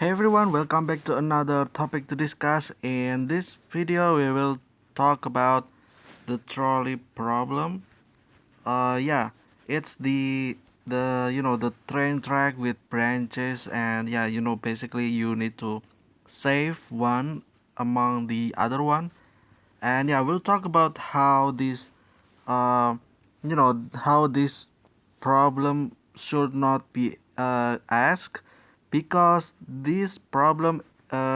Hey everyone, welcome back to another topic to discuss. In this video, we will talk about the trolley problem. Yeah, it's the train track with branches, and yeah, basically you need to save one among the other one. And yeah, we'll talk about how uh, how this problem should not be asked because this problem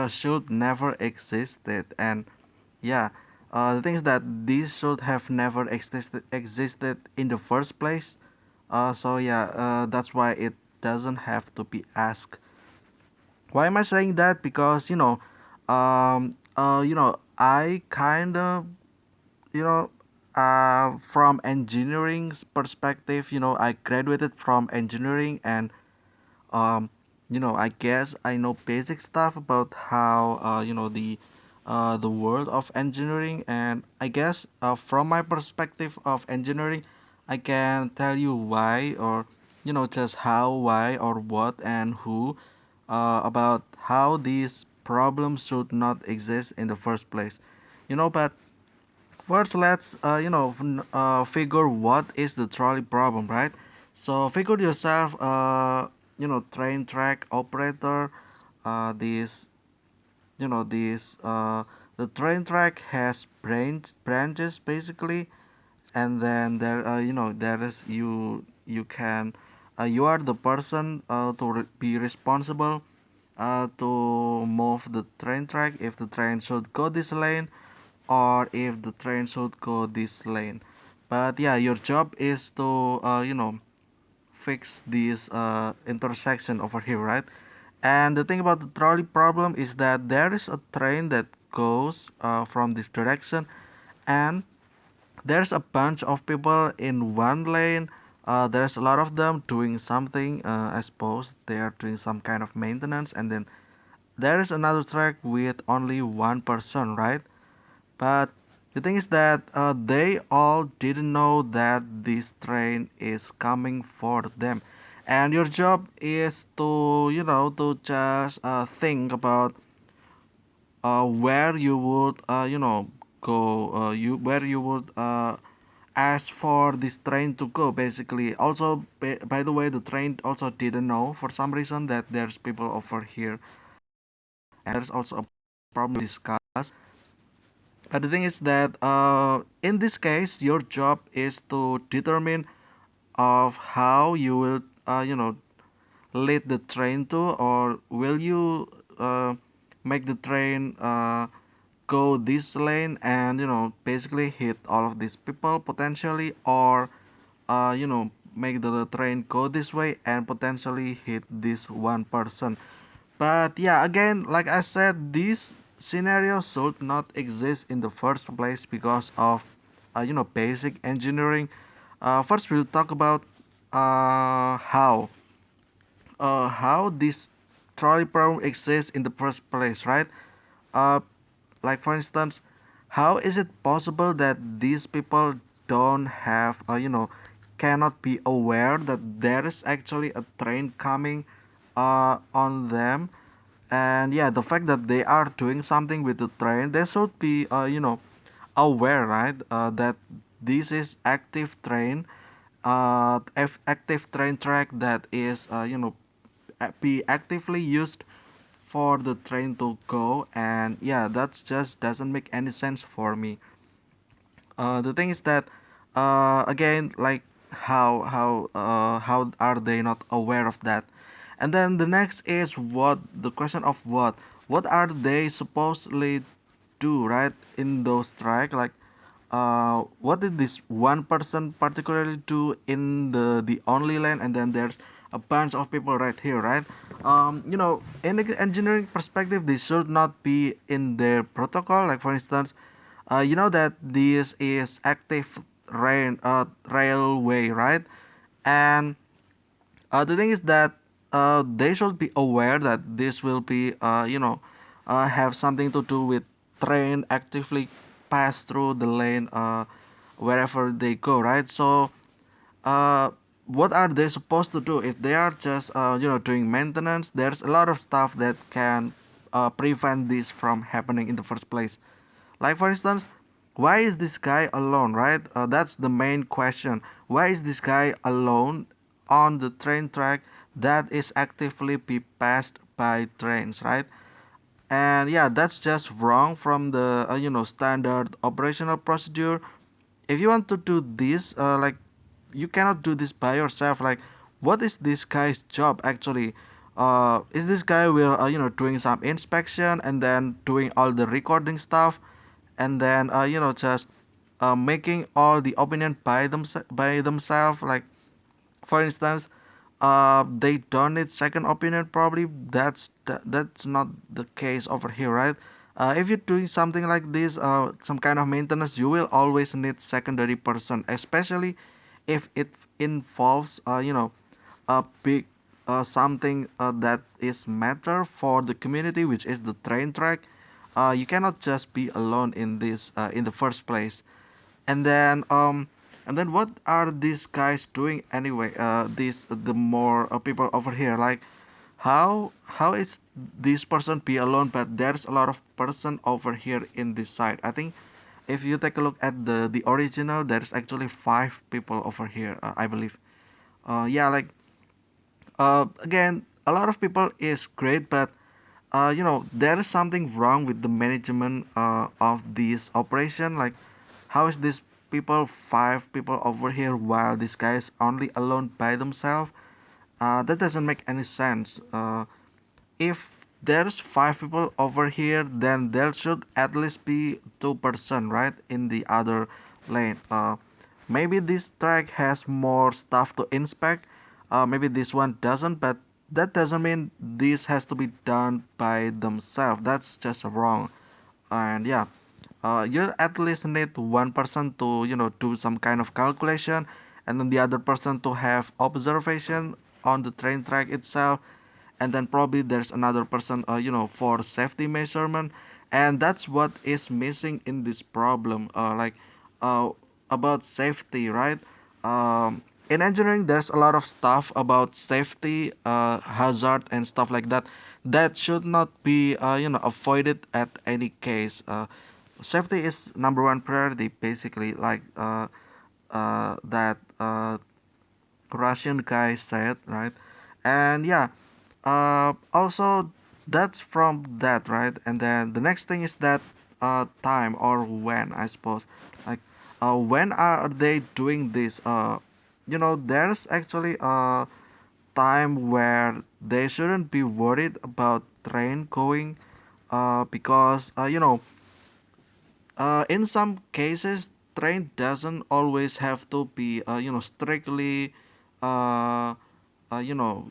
should never existed. And yeah, the thing is that this should have never existed in the first place. So yeah, that's why it doesn't have to be asked. Why am I saying that? Because I kind of you know from engineering's perspective, I graduated from engineering, and um, I guess I know basic stuff about how the world of engineering. And I guess from my perspective of engineering, I can tell you why, or just how, why, or what, and who, about how these problems should not exist in the first place. But first, let's figure what is the trolley problem, right? So figure yourself, train track operator. This you know this The train track has branches basically, and then there is you are the person to be responsible to move the train track if the train should go this lane or if the train should go this lane. But yeah, your job is to fix this intersection over here, right? And the thing about the trolley problem is that there is a train that goes from this direction, and there's a bunch of people in one lane. There's a lot of them doing something. I suppose they are doing some kind of maintenance, and then there is another track with only one person, right? But the thing is that they all didn't know that this train is coming for them. And your job is to just think about where you would, go, where you would ask for this train to go, basically. Also, by the way, the train also didn't know for some reason that there's people over here. And there's also a problem to discuss. But the thing is that in this case, your job is to determine of how you will, lead the train to, or will you make the train go this lane and basically hit all of these people potentially, or make the train go this way and potentially hit this one person. But yeah, again, like I said, this scenario should not exist in the first place because of basic engineering. First, we'll talk about how this trolley problem exists in the first place, right? Uh, like for instance, how is it possible that these people don't have, cannot be aware that there is actually a train coming on them? And yeah, the fact that they are doing something with the train, they should be, aware, right? That this is active train, active train track that is, be actively used for the train to go. And yeah, that's just doesn't make any sense for me. The thing is that again, like how are they not aware of that? And then the next is what the question of what are they supposedly do, right, in those track, like what did this one person particularly do in the only lane, and then there's a bunch of people right here, right? In the engineering perspective, this should not be in their protocol. Like for instance, you know that this is active railway, right? And the thing is that they should be aware that this will be, have something to do with train actively pass through the lane wherever they go, right? So, uh, what are they supposed to do if they are just doing maintenance? There's a lot of stuff that can prevent this from happening in the first place. Like for instance, why is this guy alone, right? That's the main question. Why is this guy alone on the train track that is actively be passed by trains, right? And yeah, that's just wrong from the standard operational procedure. If you want to do this, like, you cannot do this by yourself. Like, what is this guy's job actually? Is this guy will doing some inspection and then doing all the recording stuff, and then just making all the opinion by themselves, like for instance, they don't need second opinion. Probably that's not the case over here, right? If you're doing something like this, some kind of maintenance, you will always need secondary person, especially if it involves a big something that is matter for the community, which is the train track. You cannot just be alone in this in the first place. And then what are these guys doing anyway? These the more people over here, like, how is this person be alone, but there's a lot of person over here in this side. I think if you take a look at the original, there's actually five people over here, I believe. Yeah, like, again, a lot of people is great, but there is something wrong with the management of this operation. Like, how is this people, five people over here, while this guy is only alone by themselves? That doesn't make any sense. If there's five people over here, then there should at least be two-person, right, in the other lane. Maybe this track has more stuff to inspect. Maybe this one doesn't, but that doesn't mean this has to be done by themselves. That's just wrong. And yeah, you at least need one person to do some kind of calculation, and then the other person to have observation on the train track itself, and then probably there's another person for safety measurement. And that's what is missing in this problem, like, uh, about safety, right? In engineering, there's a lot of stuff about safety, hazard and stuff like that, that should not be avoided at any case. Safety is number one priority, basically, like, that Russian guy said, right? And yeah, also, that's from that, right? And then the next thing is that time, or when, I suppose. Like, when are they doing this? There's actually a time where they shouldn't be worried about train going, because in some cases, train doesn't always have to be strictly uh, you know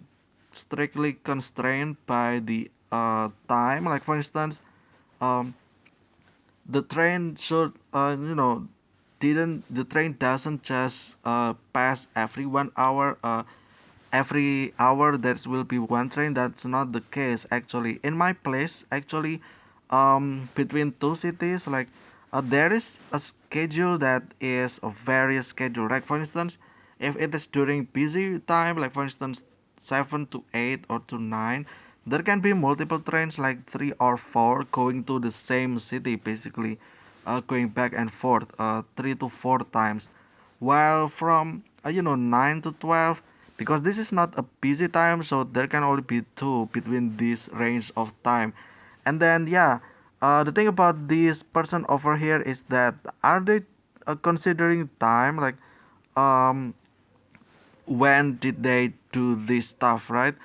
strictly constrained by the time. Like for instance, um, the train should didn't the train doesn't just pass every 1 hour. Every hour there will be one train. That's not the case actually. In my place, actually, between two cities, like, there is a schedule that is a various schedule. Like for instance, if it is during busy time, like for instance 7 to 8 or to 9, there can be multiple trains, like 3 or 4, going to the same city, basically, going back and forth 3 to 4 times. While from 9 to 12, because this is not a busy time, so there can only be two between this range of time. And then yeah, the thing about this person over here is that, are they considering time, like, um when did they do this stuff, right?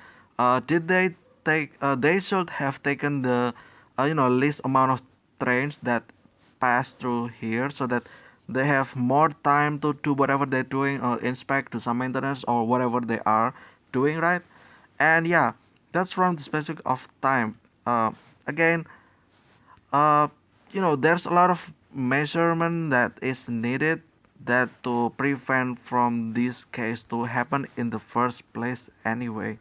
Did they take they should have taken the least amount of trains that pass through here, so that they have more time to do whatever they're doing, or inspect, do some maintenance, or whatever they are doing, right? And yeah, that's from the specific of time. Again, uh, there's a lot of measurement that is needed, that to prevent from this case to happen in the first place anyway.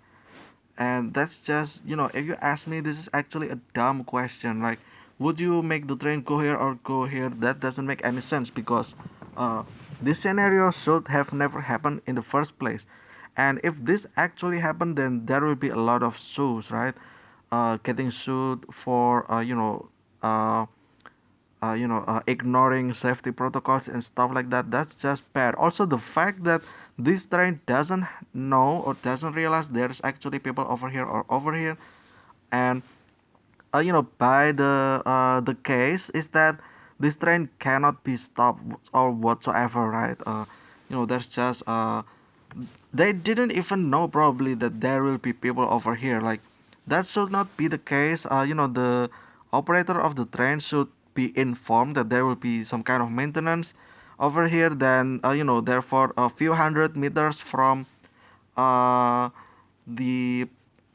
And that's just, if you ask me, this is actually a dumb question. Like, would you make the train go here or go here? That doesn't make any sense, because uh, this scenario should have never happened in the first place. And if this actually happened, then there will be a lot of sues, right? Getting sued for uh, ignoring safety protocols and stuff like that. That's just bad. Also, the fact that this train doesn't know or doesn't realize there's actually people over here or over here, and by the case is that this train cannot be stopped or whatsoever, right? There's just they didn't even know probably that there will be people over here. Like that should not be the case. The operator of the train should be informed that there will be some kind of maintenance over here. Then therefore a few hundred meters from uh, the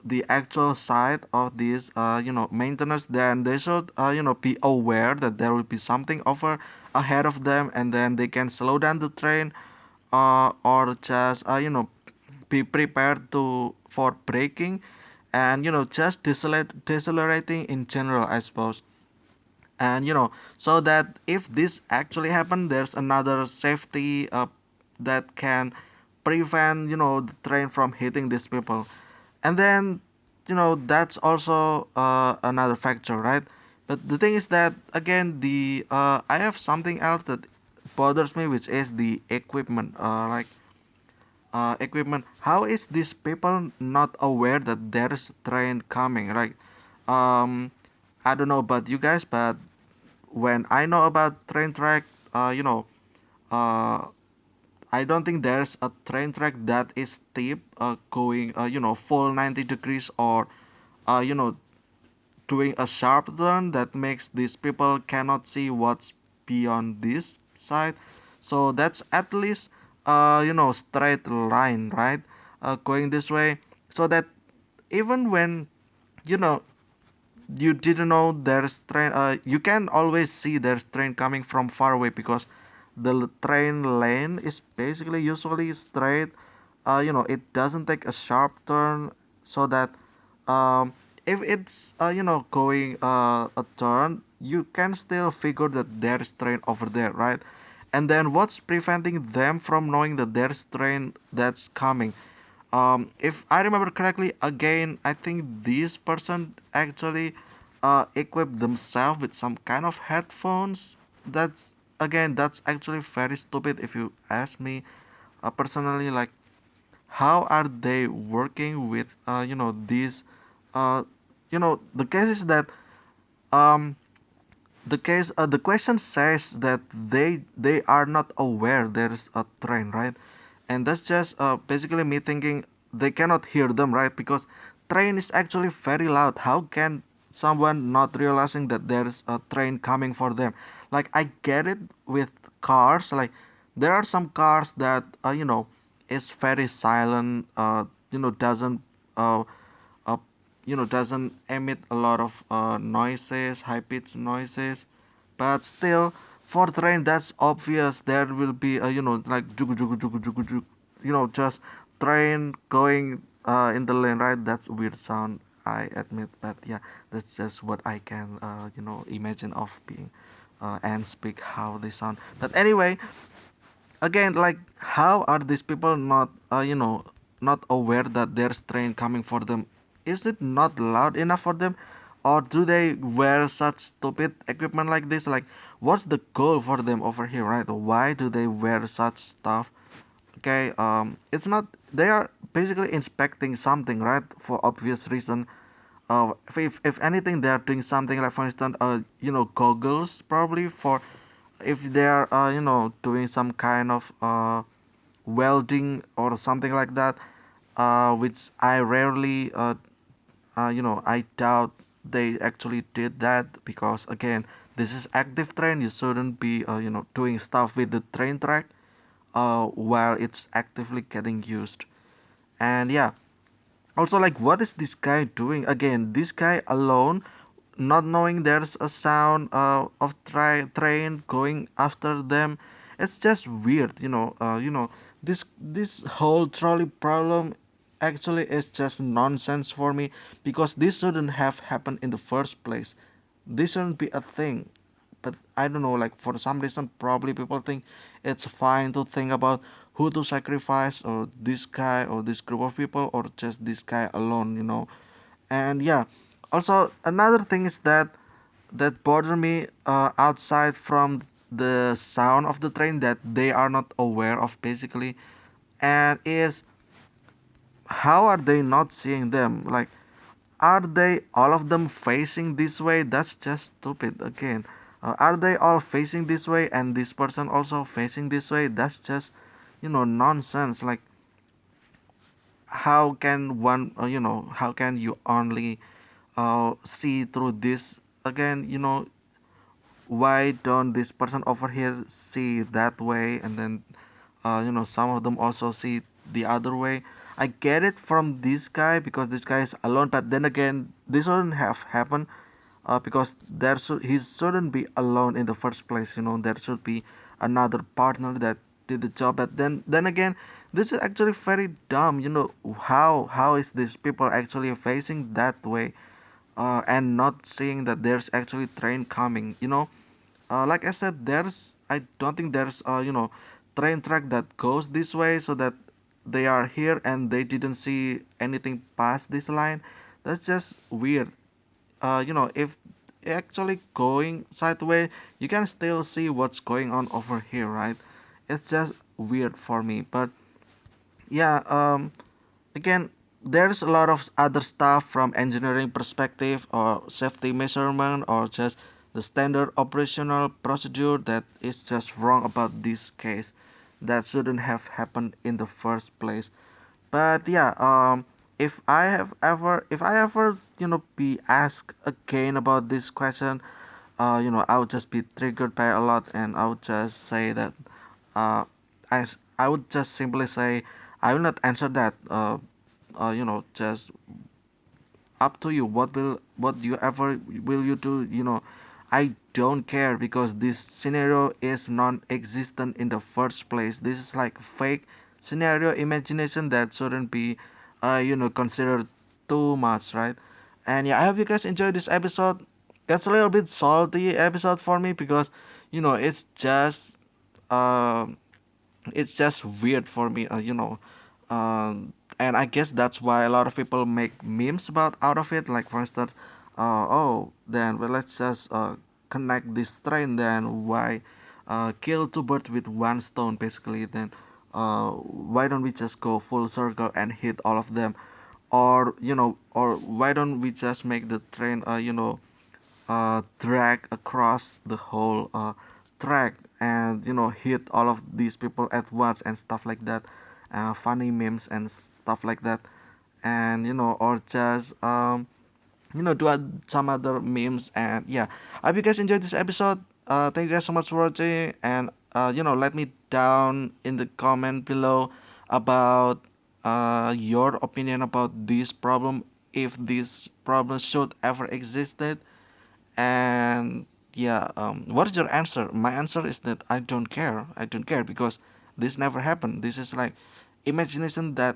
the actual site of this maintenance, then they should be aware that there will be something over ahead of them, and then they can slow down the train, or just be prepared to for braking, and just decelerating in general, I suppose. And so that if this actually happen, there's another safety that can prevent the train from hitting these people. And then that's also another factor, right? But the thing is that again, the I have something else that bothers me, which is the equipment. Equipment, how is these people not aware that there's train coming, right? um I don't know about you guys, but when I know about train track, uh I don't think there's a train track that is steep, going full 90 degrees, or uh you know doing a sharp turn that makes these people cannot see what's beyond this side. So that's at least straight line, right? Going this way, so that even when you know you didn't know there's train, you can always see there's train coming from far away, because the train lane is basically usually straight. It doesn't take a sharp turn, so that um, if it's going a turn, you can still figure that there's train over there, right? And then what's preventing them from knowing that there's train that's coming? If I remember correctly, again, I think this person actually equipped themselves with some kind of headphones. That's again, that's actually very stupid if you ask me. Personally, like, how are they working with these? The case is that um the question says that they are not aware there's a train, right? And that's just basically me thinking they cannot hear them, right? Because train is actually very loud. How can someone not realizing that there's a train coming for them? Like, I get it with cars. Like, there are some cars that is very silent, doesn't uh, uh doesn't emit a lot of noises, high pitched noises. But still, for train, that's obvious. There will be like jugu jugu jugu jugu jugu, just train going in the lane, right? That's weird sound, I admit. But yeah, that's just what I can imagine of being and speak how they sound. But anyway, again, like, how are these people not not aware that there's train coming for them? Is it not loud enough for them, or do they wear such stupid equipment like this? Like, what's the goal for them over here, right? Why do they wear such stuff? Okay, it's not, they are basically inspecting something, right? For obvious reason. If anything, they are doing something, like for instance, goggles, probably, for if they are doing some kind of welding or something like that, which I rarely I doubt they actually did that, because again, this is active train. You shouldn't be doing stuff with the train track while it's actively getting used. And yeah, also, like, what is this guy doing? Again, this guy alone, not knowing there's a sound of train going after them. It's just weird, this whole trolley problem actually is just nonsense for me, because this shouldn't have happened in the first place. This shouldn't be a thing. But I don't know, like, for some reason, probably people think it's fine to think about who to sacrifice, or this guy or this group of people, or just this guy alone. And yeah, also another thing is that bother me outside from the sound of the train that they are not aware of basically, and is how are they not seeing them? Like, are they all of them facing this way? That's just stupid again. Are they all facing this way and this person also facing this way? That's just nonsense. Like, how can one how can you only see through this again? Why don't this person over here see that way, and then some of them also see the other way. I get it from this guy because this guy is alone, but then again this shouldn't have happened, because he shouldn't be alone in the first place. There should be another partner that did the job. But then again, this is actually very dumb. How is these people actually facing that way, and not seeing that there's actually train coming. Like I said, I don't think there's train track that goes this way, so that they are here and they didn't see anything past this line. That's just weird. If actually going sideways, you can still see what's going on over here, right? It's just weird for me. But yeah, again, there's a lot of other stuff from engineering perspective, or safety measurement, or just the standard operational procedure that is just wrong about this case, that shouldn't have happened in the first place. But yeah, if I ever be asked again about this question, I would just be triggered by a lot, and I would just say that, uh, I would just simply say I will not answer that. Just up to you. What you ever will you do? I don't care, because this scenario is non-existent in the first place. This is like fake scenario imagination that shouldn't be considered too much, right? And yeah, I hope you guys enjoyed this episode. It's a little bit salty episode for me, because um it's just weird for me, and I guess that's why a lot of people make memes about out of it. Like, for instance, oh, then, well, let's just connect this train. Then why kill two birds with one stone, basically? Then why don't we just go full circle and hit all of them? Or why don't we just make the train drag across the whole track, and hit all of these people at once, and stuff like that. Funny memes and stuff like that. And or just some other memes. And yeah, I hope you guys enjoyed this episode. Thank you guys so much for watching. And let me down in the comment below about your opinion about this problem, if this problem should ever existed. And yeah, what is your answer? My answer is that I don't care, because this never happened. This is like imagination that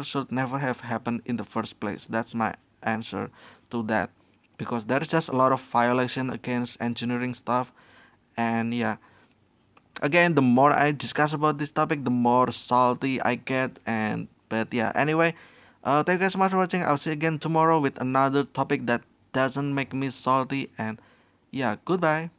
should never have happened in the first place. That's my answer to that, because there is just a lot of violation against engineering stuff. And yeah, again, the more I discuss about this topic, the more salty I get. And but yeah, anyway, thank you guys so much for watching. I'll see you again tomorrow with another topic that doesn't make me salty. And yeah, goodbye.